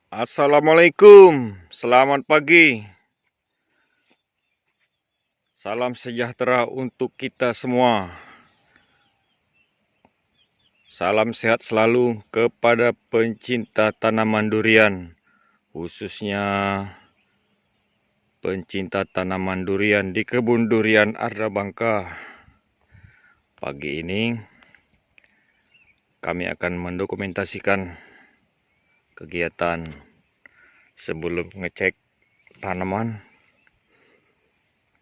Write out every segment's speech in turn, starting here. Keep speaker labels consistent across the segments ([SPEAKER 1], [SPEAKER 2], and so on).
[SPEAKER 1] Assalamualaikum, selamat pagi. Salam sejahtera untuk kita semua. Salam sehat selalu kepada pencinta tanaman durian, khususnya pencinta tanaman durian di kebun durian Arda Bangka. Pagi ini kami akan mendokumentasikan kegiatan sebelum ngecek tanaman.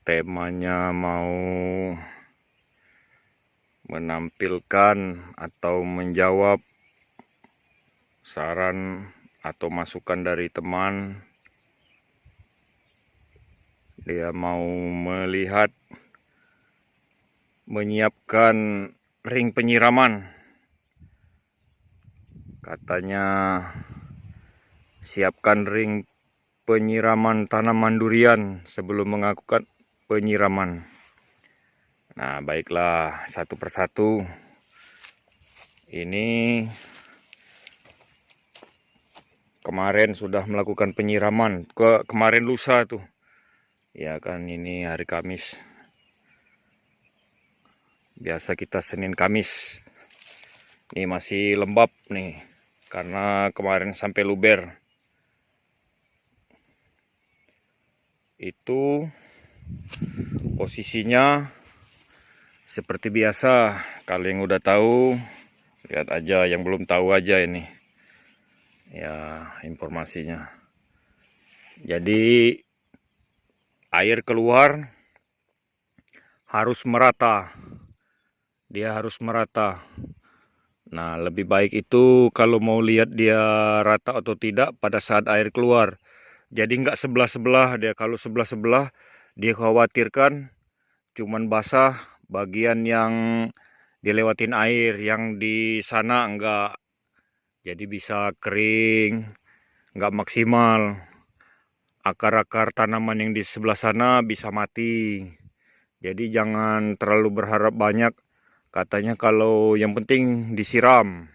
[SPEAKER 1] Temanya mau menampilkan atau menjawab saran atau masukan dari teman. Dia mau melihat menyiapkan ring penyiraman. Katanya siapkan ring penyiraman tanaman durian sebelum melakukan penyiraman. Nah, baiklah, satu persatu. Ini kemarin sudah melakukan penyiraman. Kemarin lusa tuh. Ya kan, ini hari Kamis. Biasa kita Senin Kamis. Ini masih lembab nih. Karena kemarin sampai luber. Itu posisinya seperti biasa. Kalau yang udah tahu, lihat aja. Yang belum tahu aja ini. Ya, informasinya. Jadi air keluar harus merata. Dia harus merata. Nah, lebih baik itu kalau mau lihat dia rata atau tidak pada saat air keluar. Jadi nggak sebelah-sebelah dia. Kalau sebelah-sebelah dia khawatirkan cuman basah bagian yang dilewatin air, yang di sana enggak. Jadi bisa kering, enggak maksimal. Akar-akar tanaman yang di sebelah sana bisa mati. Jadi jangan terlalu berharap banyak. Katanya kalau yang penting disiram,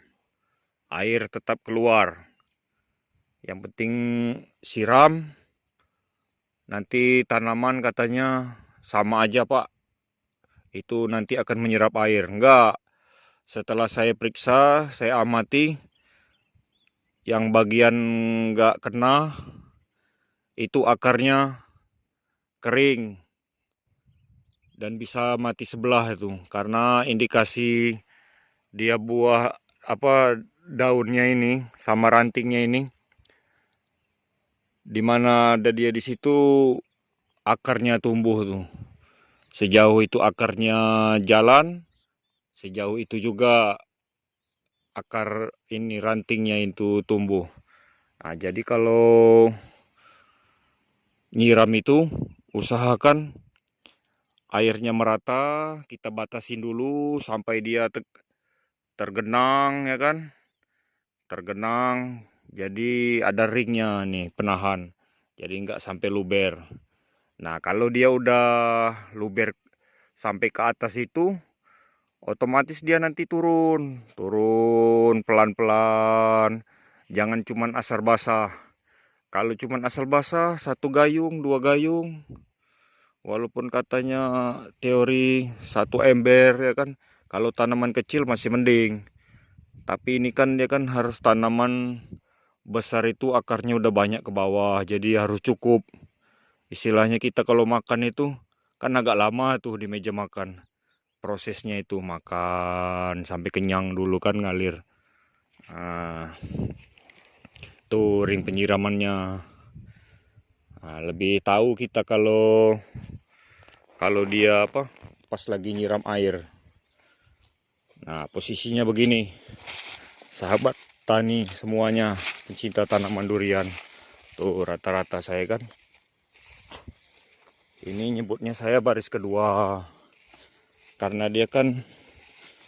[SPEAKER 1] air tetap keluar. Yang penting siram, nanti tanaman katanya sama aja Pak. Itu nanti akan menyerap air. Enggak, setelah saya periksa, saya amati, yang bagian enggak kena, itu akarnya kering. Dan bisa mati sebelah itu. Karena indikasi dia buah daunnya ini sama rantingnya ini, dimana ada dia di situ akarnya tumbuh tuh. Sejauh itu akarnya jalan, sejauh itu juga akar ini rantingnya itu tumbuh. Nah, jadi kalau nyiram itu usahakan airnya merata, kita batasin dulu sampai dia tergenang ya kan. Tergenang, jadi ada ringnya nih penahan, jadi nggak sampai luber. Nah, kalau dia udah luber sampai ke atas itu, otomatis dia nanti turun pelan-pelan. Jangan cuman asal basah. Kalau cuman asal basah, 1 gayung 2 gayung, walaupun katanya teori 1 ember ya kan, kalau tanaman kecil masih mending. Tapi ini kan dia kan harus tanaman besar itu akarnya udah banyak ke bawah, jadi harus cukup. Istilahnya kita kalau makan itu kan agak lama tuh di meja makan. Prosesnya itu makan sampai kenyang dulu kan ngalir. Nah, tuh ring penyiramannya. Nah, lebih tahu kita kalau dia pas lagi nyiram air. Nah, posisinya begini. Sahabat tani semuanya, pencinta tanaman durian. Tuh rata-rata saya kan. Ini nyebutnya saya baris kedua. Karena dia kan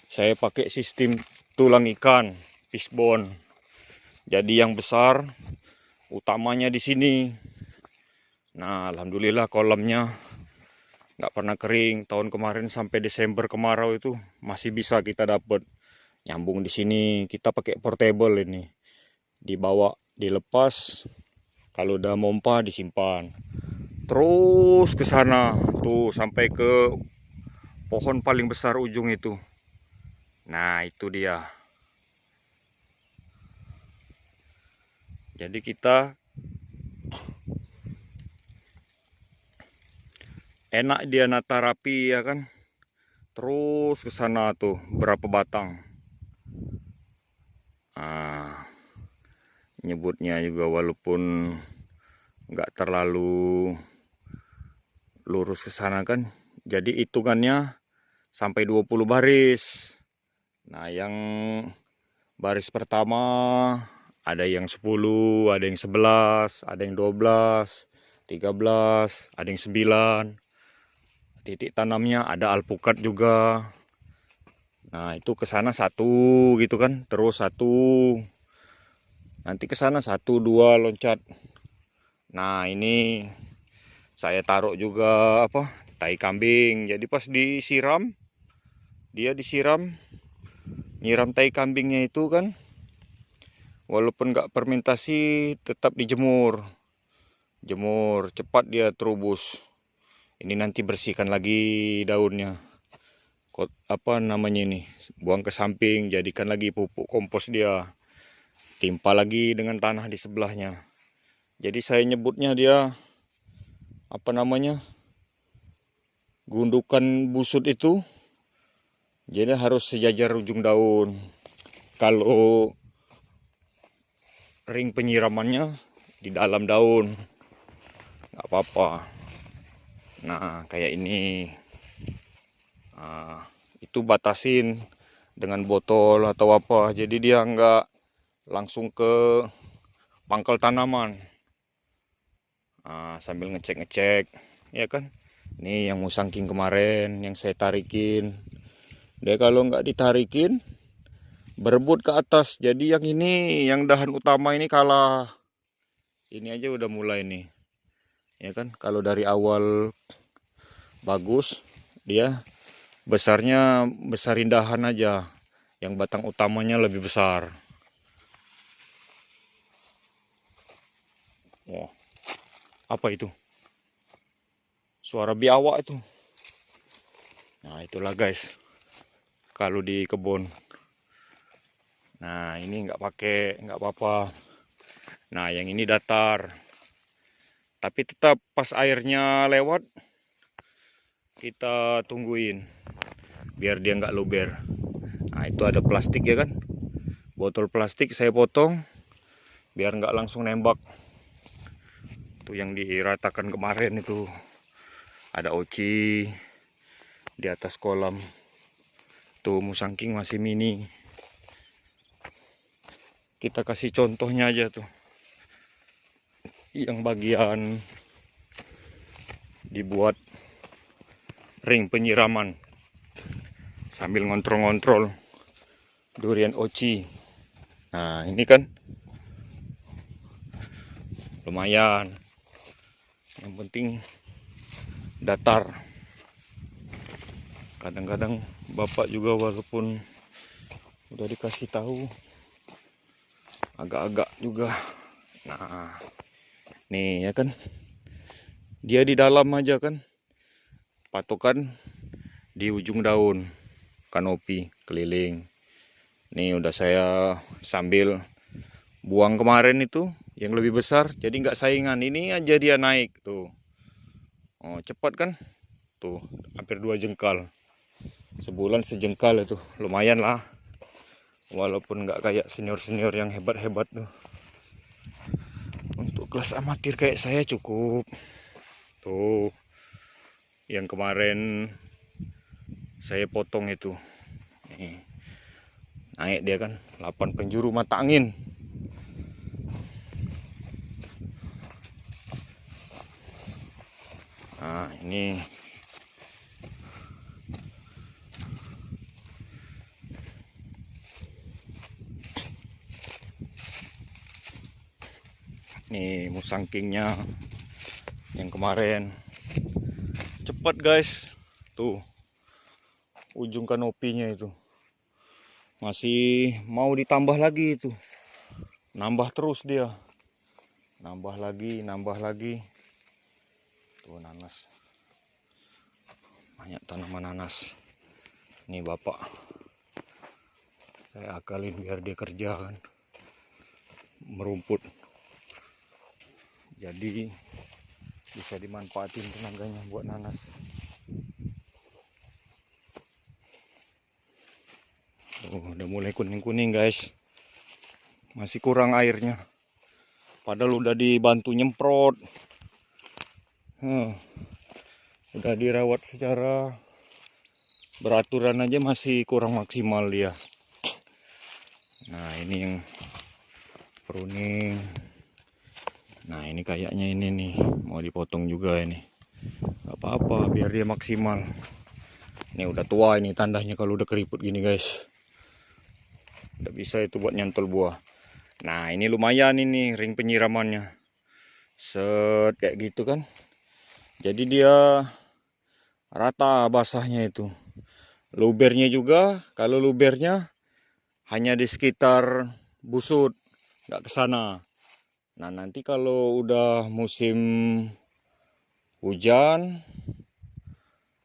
[SPEAKER 1] saya pakai sistem tulang ikan, fishbone. Jadi yang besar utamanya di sini. Nah, alhamdulillah kolamnya nggak pernah kering. Tahun kemarin sampai Desember kemarau itu masih bisa kita dapat. Nyambung di sini, kita pakai portable ini. Dibawa dilepas, kalau udah mompa disimpan. Terus ke sana tuh sampai ke pohon paling besar ujung itu. Nah, itu dia. Jadi kita enak dia nata rapi ya kan. Terus ke sana tuh berapa batang. Nah, nyebutnya juga walaupun nggak terlalu lurus ke sana kan. Jadi hitungannya sampai 20 baris. Nah, yang baris pertama ada yang 10, ada yang 11, ada yang 12, 13, ada yang 9. Titik tanamnya ada alpukat juga. Nah, itu ke sana satu gitu kan, terus satu. Nanti ke sana 1, 2 loncat. Nah, ini saya taruh juga tai kambing. Jadi pas disiram, dia disiram, nyiram tai kambingnya itu kan, walaupun nggak fermentasi tetap dijemur. Jemur cepat dia terubus. Ini nanti bersihkan lagi daunnya. Apa namanya ini? Buang ke samping, jadikan lagi pupuk kompos dia. Timpa lagi dengan tanah di sebelahnya. Jadi saya nyebutnya dia apa namanya? Gundukan busut itu. Jadi harus sejajar ujung daun. Kalau ring penyiramannya di dalam daun, nggak apa-apa. Nah, kayak ini. Nah, itu batasin dengan botol atau apa. Jadi dia nggak langsung ke pangkal tanaman. Nah, sambil ngecek-ngecek, ya kan. Ini yang musangking kemarin yang saya tarikin. Dia kalau nggak ditarikin, berebut ke atas. Jadi yang ini, yang dahan utama ini kalah. Ini aja udah mulai nih. Ya kan, kalau dari awal bagus, dia besarnya besarin dahan aja. Yang batang utamanya lebih besar. Wah, apa itu? Suara biawak itu. Nah, itulah guys. Kalau di kebun. Nah, ini nggak apa-apa. Nah, yang ini datar. Tapi tetap pas airnya lewat, kita tungguin. Biar dia nggak luber. Nah, itu ada plastik ya kan. Botol plastik saya potong. Biar nggak langsung nembak. Itu yang diratakan kemarin itu. Ada oci di atas kolam. Tuh musangking masih mini. Kita kasih contohnya aja tuh. Yang bagian dibuat ring penyiraman. Sambil ngontrol-ngontrol durian oci. Nah, ini kan lumayan. Yang penting datar. Kadang-kadang bapak juga walaupun udah dikasih tahu agak-agak juga. Nah, nih ya kan. Dia di dalam aja kan. Patokan di ujung daun kanopi keliling. Nih udah saya sambil buang kemarin itu yang lebih besar, jadi nggak saingan. Ini aja dia naik tuh. Oh, cepat kan? Tuh, hampir 2 jengkal. Sebulan sejengkal itu, lumayan lah. Walaupun nggak kayak senior-senior yang hebat-hebat tuh. Untuk kelas amatir kayak saya cukup. Tuh, yang kemarin saya potong itu. Nih, naik dia kan, 8 penjuru mata angin. Nah, ini musangkingnya yang kemarin. Cepat guys. Tuh. Ujung kanopinya itu. Masih mau ditambah lagi itu. nambah terus dia, nambah lagi. Tuh nanas, banyak tanaman nanas. Ini bapak saya akalin biar dia kerja kan, merumput, jadi bisa dimanfaatin tenaganya buat nanas. Udah mulai kuning-kuning guys, masih kurang airnya, padahal udah dibantu nyemprot, udah dirawat secara beraturan aja masih kurang maksimal dia. Nah ini yang pruning. Nah ini kayaknya ini nih mau dipotong juga ini, gak apa-apa biar dia maksimal. Ini udah tua ini tandanya kalau udah keriput gini guys, udah bisa itu buat nyantol buah. Nah ini lumayan ini ring penyiramannya, set kayak gitu kan, jadi dia rata basahnya itu. Lubernya juga, kalau lubernya hanya di sekitar busut, nggak ke sana. Nah nanti kalau udah musim hujan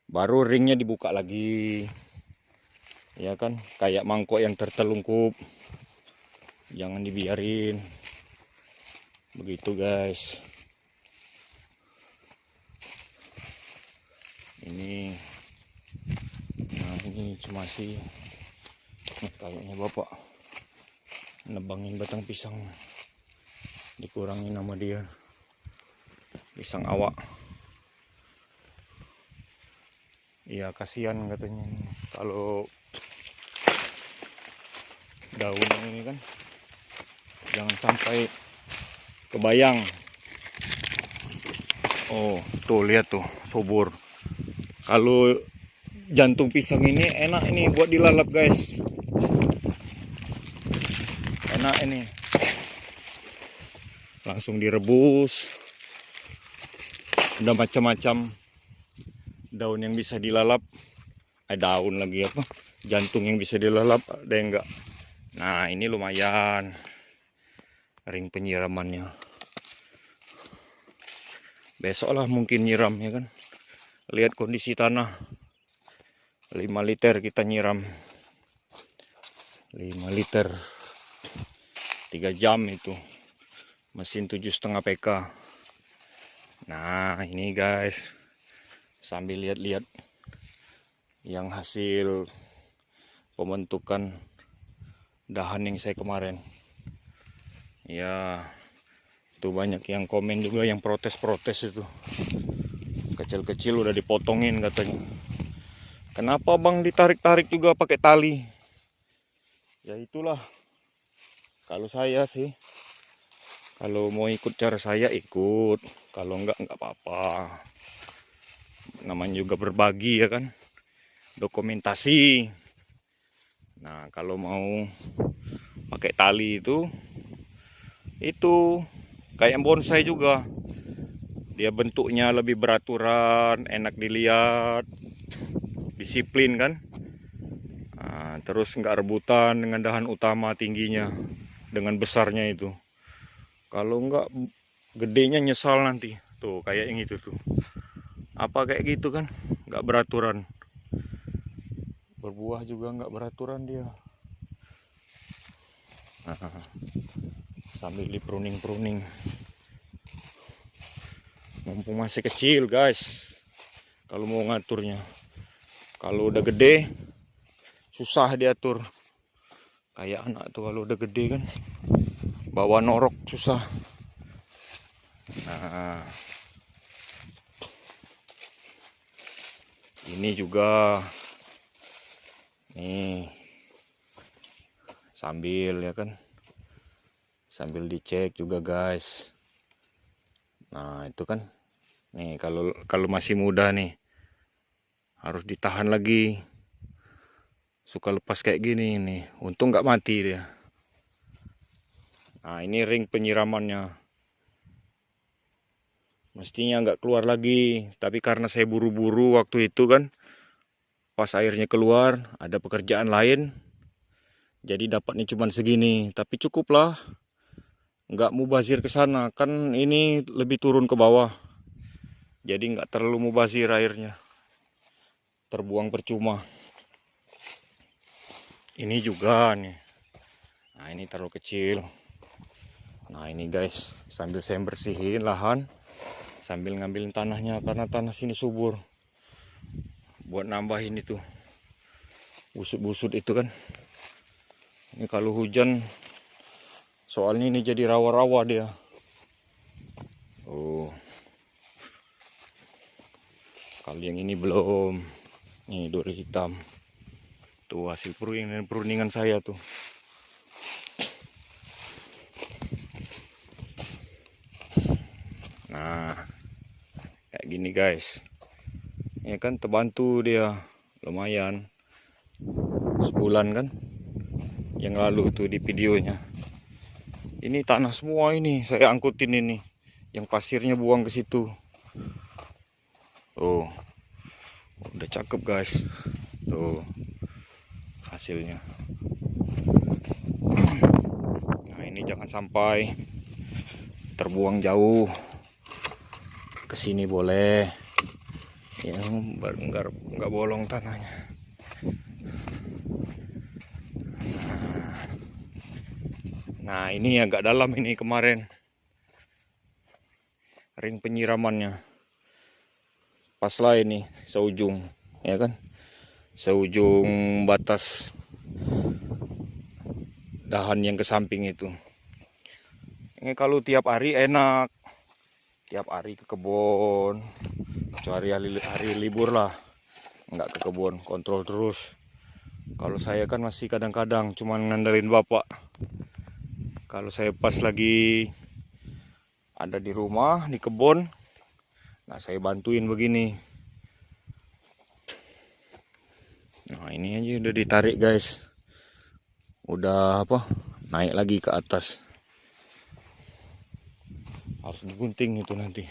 [SPEAKER 1] baru ringnya dibuka lagi, ya kan, kayak mangkok yang tertelungkup, jangan dibiarin begitu guys. Ini nah ini cuma sih kayaknya bapak nebangin batang pisang, dikurangin nama dia pisang awak. Iya kasihan katanya kalau daun ini kan jangan sampai kebayang. Oh tuh lihat tuh subur. Kalau jantung pisang ini enak ini buat dilalap guys, enak ini, langsung direbus. Udah macam-macam daun yang bisa dilalap, daun lagi apa, jantung yang bisa dilalap, ada yang enggak. Nah ini lumayan ring penyiramannya, besok lah mungkin nyiram ya kan. Lihat kondisi tanah, 5 liter kita nyiram, 5 liter 3 jam itu, mesin 7,5 PK. Nah ini guys, sambil lihat-lihat yang hasil pembentukan dahan yang saya kemarin. Ya itu banyak yang komen juga, yang protes-protes itu, kecil-kecil udah dipotongin katanya. Kenapa bang ditarik-tarik juga pakai tali? Ya itulah, kalau saya sih, kalau mau ikut cara saya ikut, kalau enggak apa-apa. Namanya juga berbagi ya kan, dokumentasi. Nah kalau mau pakai tali itu kayak bonsai juga, dia bentuknya lebih beraturan, enak dilihat, disiplin kan. Nah, terus nggak rebutan dengan dahan utama tingginya, dengan besarnya itu. Kalau nggak gedenya nyesal nanti. Tuh kayak yang itu tuh, apa kayak gitu kan, nggak beraturan. Berbuah juga nggak beraturan dia. Nah, sambil di pruning, mumpung masih kecil guys, kalau mau ngaturnya. Kalau udah gede susah diatur, kayak anak tuh kalau udah gede kan bawa norok susah. Nah ini juga nih sambil ya kan, sambil dicek juga guys. Nah itu kan nih, kalau masih muda nih harus ditahan lagi, suka lepas kayak gini nih, untung nggak mati dia. Nah ini ring penyiramannya, mestinya nggak keluar lagi, tapi karena saya buru-buru waktu itu kan, pas airnya keluar ada pekerjaan lain, jadi dapatnya cuma segini, tapi cukup lah nggak mubazir ke sana, kan ini lebih turun ke bawah, jadi nggak terlalu mubazir airnya, terbuang percuma. Ini juga nih, nah ini terlalu kecil. Nah ini guys, sambil saya bersihin lahan, sambil ngambilin tanahnya, karena tanah sini subur, buat nambahin itu busut-busut itu kan. Ini kalau hujan, soalnya ini jadi rawa-rawa dia. Oh, kalau yang ini belum. Nih duri hitam. Tuh hasil peruningan saya tuh. Nah, kayak gini guys. Ya kan terbantu dia, lumayan. Sebulan kan yang lalu tuh di videonya. Ini tanah semua ini saya angkutin ini. Yang pasirnya buang ke situ. Tuh. Udah cakep guys. Tuh hasilnya. Nah ini jangan sampai terbuang jauh. Kesini boleh. Ya nggak bolong tanahnya. Nah ini agak dalam ini kemarin. Ring penyiramannya. Pas lah ini seujung, ya kan? Seujung batas dahan yang ke samping itu. Ini kalau tiap hari enak, tiap hari ke kebun, kecuali hari libur lah, nggak ke kebun, kontrol terus. Kalau saya kan masih kadang-kadang cuman ngandelin bapak. Kalau saya pas lagi ada di rumah, di kebun, nah saya bantuin begini. Nah ini aja udah ditarik guys. Udah apa? Naik lagi ke atas. Harus digunting itu nanti.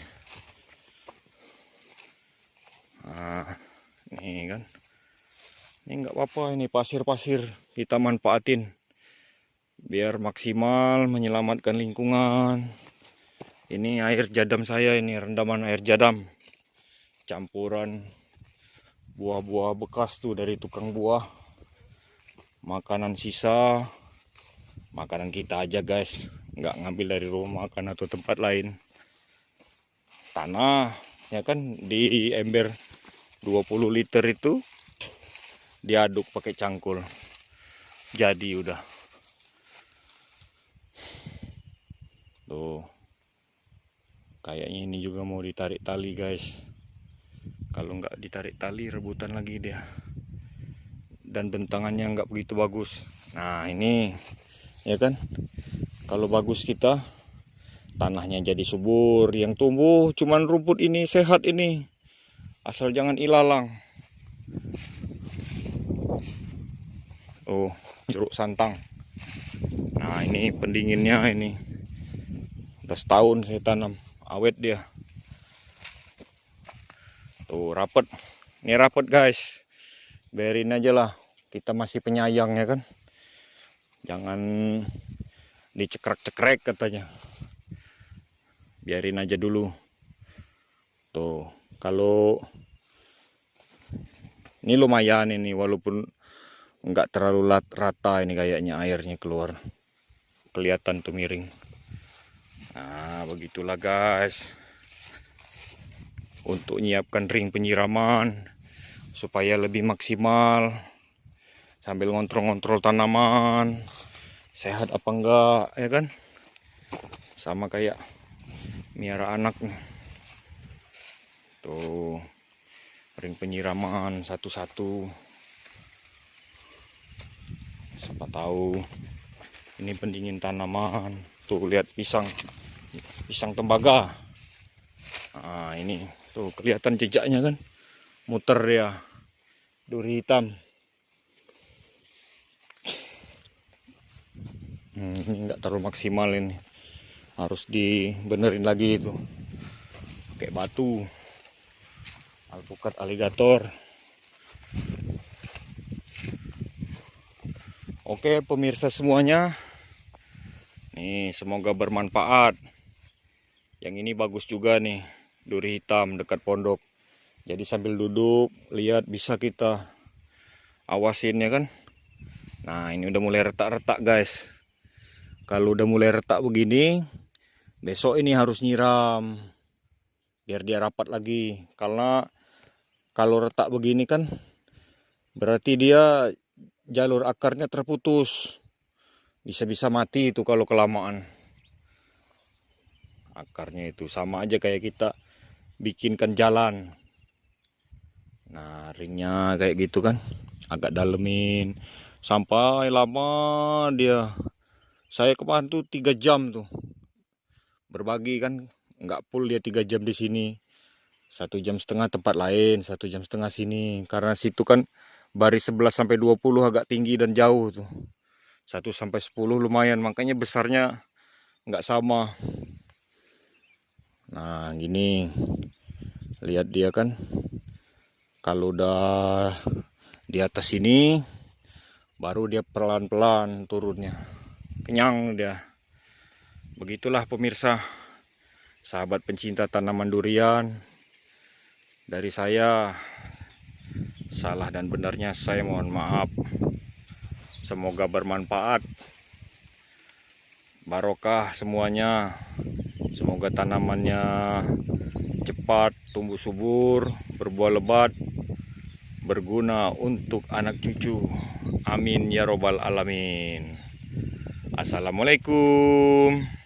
[SPEAKER 1] Nah ini kan. Ini nggak apa-apa, ini pasir-pasir kita manfaatin. Biar maksimal menyelamatkan lingkungan. Ini air jadam saya, ini rendaman air jadam. Campuran buah-buah bekas tuh dari tukang buah. Makanan sisa. Makanan kita aja guys. Nggak ngambil dari rumah makan atau tempat lain. Tanah, ya kan, di ember 20 liter itu diaduk pakai cangkul. Jadi udah. Tuh. Kayaknya ini juga mau ditarik tali guys. Kalau nggak ditarik tali rebutan lagi dia. Dan bentangannya nggak begitu bagus. Nah ini ya kan. Kalau bagus kita tanahnya jadi subur. Yang tumbuh cuman rumput ini sehat ini. Asal jangan ilalang. Oh jeruk santang. Nah ini pendinginnya ini. Udah setahun saya tanam. Awet dia. Tuh rapet. Ini rapet guys. Biarin aja lah. Kita masih penyayang ya kan. Jangan dicekrek-cekrek katanya. Biarin aja dulu. Tuh. Kalau ini lumayan ini. Walaupun nggak terlalu rata ini kayaknya airnya keluar. Kelihatan tuh miring. Nah begitulah guys. Untuk menyiapkan ring penyiraman supaya lebih maksimal, sambil ngontrol-ngontrol tanaman sehat apa enggak ya kan, sama kayak miara anak nih. Tuh ring penyiraman satu-satu, siapa tahu ini pendingin tanaman. Tuh lihat pisang tembaga. Nah ini tuh kelihatan jejaknya kan, muter ya, duri hitam. Ini nggak terlalu maksimal, ini harus dibenerin lagi itu kayak batu, alpukat aligator. Oke pemirsa semuanya, nih Nih, semoga bermanfaat. Yang ini bagus juga nih, duri hitam dekat pondok. Jadi sambil duduk, lihat bisa kita awasin ya kan. Nah, ini udah mulai retak-retak guys. Kalau udah mulai retak begini, besok ini harus nyiram biar dia rapat lagi. Karena kalau retak begini kan berarti dia jalur akarnya terputus. Bisa-bisa mati itu kalau kelamaan. Akarnya itu sama aja kayak kita bikinkan jalan. Nah, ringnya kayak gitu kan, agak dalemin sampai lama dia. Saya kemarin tuh 3 jam tuh berbagi kan, nggak full dia 3 jam di sini, 1,5 jam tempat lain, 1,5 jam sini, karena situ kan baris 11 sampai 20 agak tinggi dan jauh tuh. 1 sampai 10 lumayan, makanya besarnya nggak sama. Nah gini, lihat dia kan, kalau udah di atas ini baru dia pelan-pelan turunnya, kenyang dia. Begitulah pemirsa, sahabat pencinta tanaman durian, dari saya, salah dan benarnya saya mohon maaf. Semoga bermanfaat, barokah semuanya. Semoga tanamannya cepat tumbuh subur, berbuah lebat, berguna untuk anak cucu. Amin ya robbal alamin. Assalamualaikum.